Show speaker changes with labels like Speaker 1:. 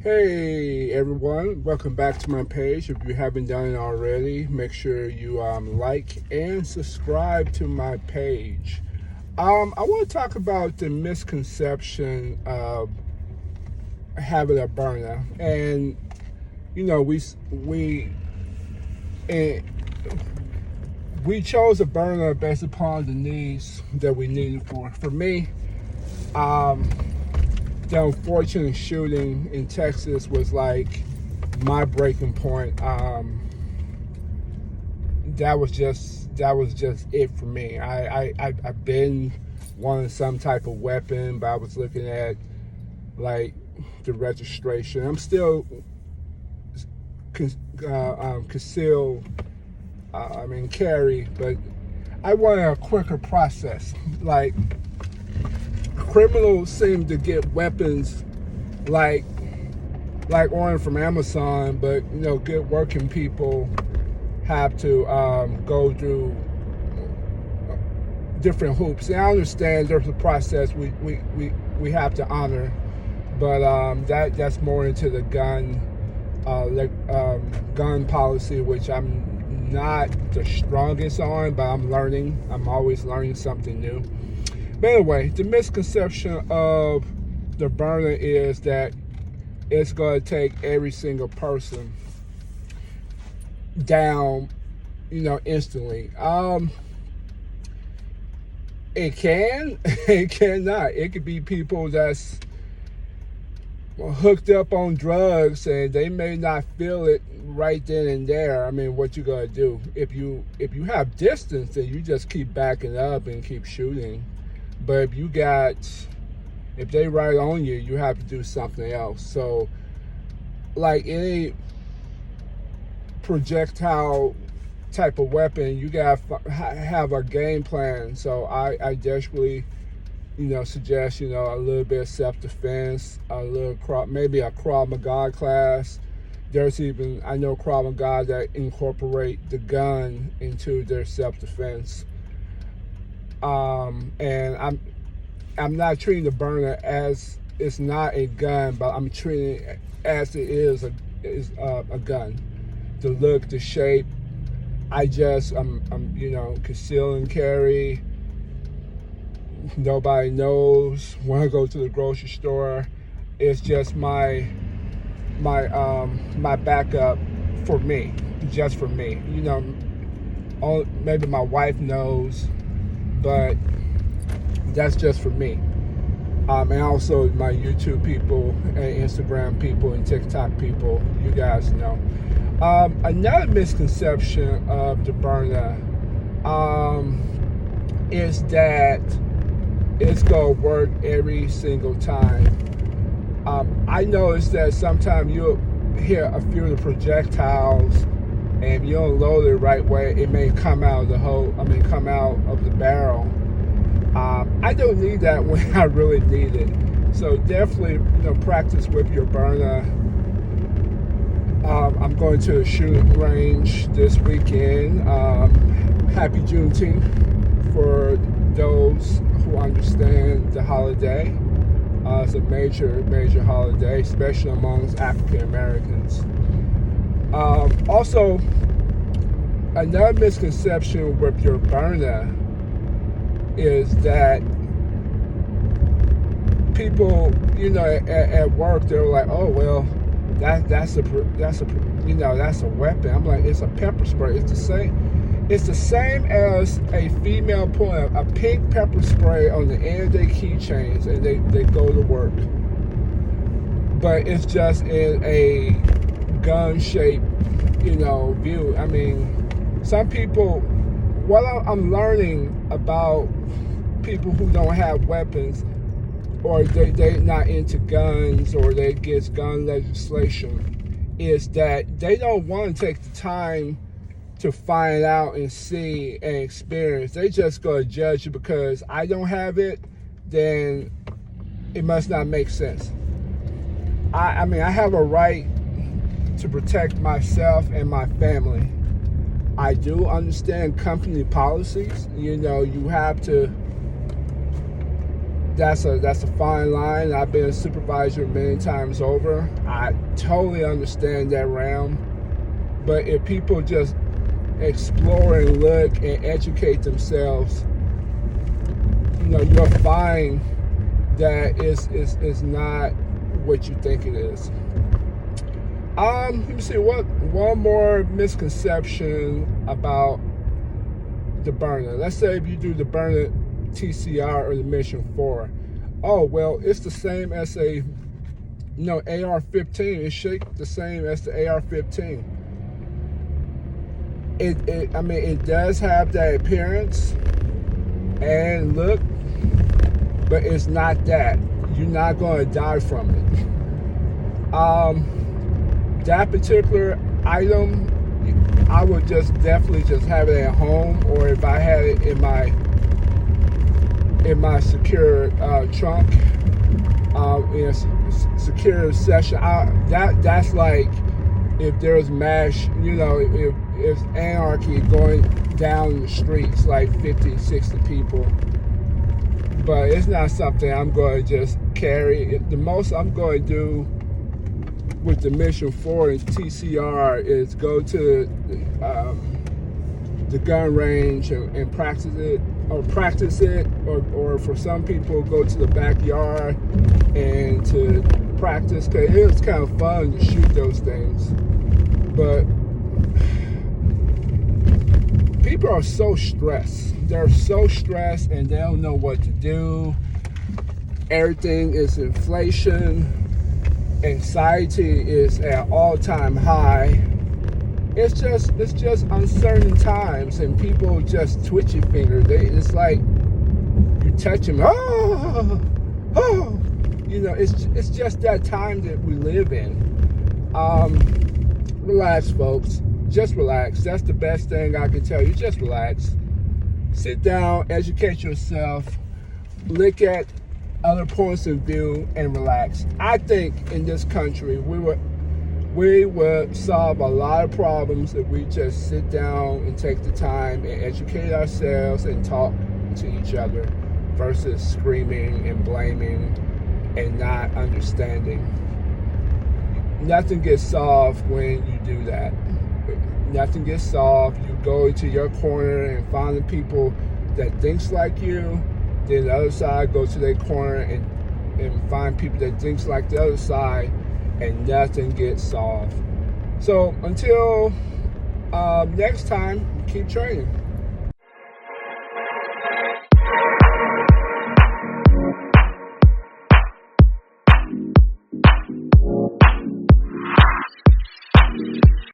Speaker 1: Hey everyone, welcome back to my page. If you haven't done it already, make sure you like and subscribe to my page. I want to talk about the misconception of having a burner, and and we chose a burner based upon the needs that we needed for. For me, the unfortunate shooting in Texas was like my breaking point. That was just it for me. I've been wanting some type of weapon, but I was looking at like the registration. I'm still concealed. Carry, but I wanted a quicker process. Like, criminals seem to get weapons like ordering from Amazon, but good working people have to go through different hoops. And I understand there's a process we have to honor, but that's more into the gun policy, which I'm not the strongest on, but I'm learning. I'm always learning something new. But anyway, the misconception of the burner is that it's going to take every single person down, instantly. It can, it cannot. It could be people that's hooked up on drugs and they may not feel it right then and there. I mean, what you gotta do? If you have distance, then you just keep backing up and keep shooting. But if they right on you, you have to do something else. So, like any projectile type of weapon, you gotta have a game plan. So I desperately, suggest, a little bit of self-defense, maybe a Krav Maga class. There's even, I know Krav Maga that incorporate the gun into their self-defense. And I'm not treating the burner as it's not a gun, but I'm treating it as it is a gun. The look, the shape. I'm conceal and carry. Nobody knows when I go to the grocery store. It's just my backup for me, just for me. Maybe my wife knows, but that's just for me. And also my YouTube people and Instagram people and TikTok people, you guys know. Another misconception of the burner is that it's gonna work every single time. I noticed that sometimes you'll hear a few of the projectiles, and if you don't load it the right way, it may come out of come out of the barrel. I don't need that when I really need it. So definitely, practice with your burner. I'm going to a shooting range this weekend. Happy Juneteenth for those who understand the holiday. It's a major holiday, especially amongst African Americans. Also, another misconception with your burner is that people, at work, they're like, oh well, that's a weapon. I'm like, it's a pepper spray. It's the same as a female putting a pink pepper spray on the end of their keychains and they go to work. But it's just in a gun shaped, view. I mean, some people, what I'm learning about people who don't have weapons, or they're not into guns, or they against gun legislation, is that they don't want to take the time to find out and see and experience. They just go to judge you because I don't have it, then it must not make sense. I have a right to protect myself and my family. I do understand company policies. You have to that's a fine line. I've been a supervisor many times over. I totally understand that realm. But if people just explore and look and educate themselves, you'll find that it's not what you think it is. Let me see, one more misconception about the Byrna. Let's say if you do the Byrna TCR or the Mission 4. Oh, well, it's the same as a AR-15. It's shaped the same as the AR-15. It does have that appearance and look, but it's not that. You're not going to die from it. That particular item, I would definitely have it at home, or if I had it in my secure trunk, in a secure session. That's like if there's mass, if anarchy going down the streets, like 50, 60 people. But it's not something I'm going to just carry. The most I'm going to do with the Mission 4 and TCR is go to the gun range and practice it, or for some people go to the backyard and to practice, because it's kind of fun to shoot those things. But people are so stressed. They're so stressed and they don't know what to do. Everything is inflation. Anxiety is at all-time high. It's just uncertain times, and people just twitch your finger. It's like you touch them. Oh. It's just that time that we live in. Relax, folks. Just relax. That's the best thing I can tell you. Just relax. Sit down, educate yourself, look at other points of view, and relax. I think in this country we would solve a lot of problems if we just sit down and take the time and educate ourselves and talk to each other versus screaming and blaming and not understanding. Nothing gets solved when you do that. Nothing gets solved. You go into your corner and find the people that thinks like you. Then the other side goes to their corner and find people that thinks like the other side, and nothing gets solved. So until next time, keep training.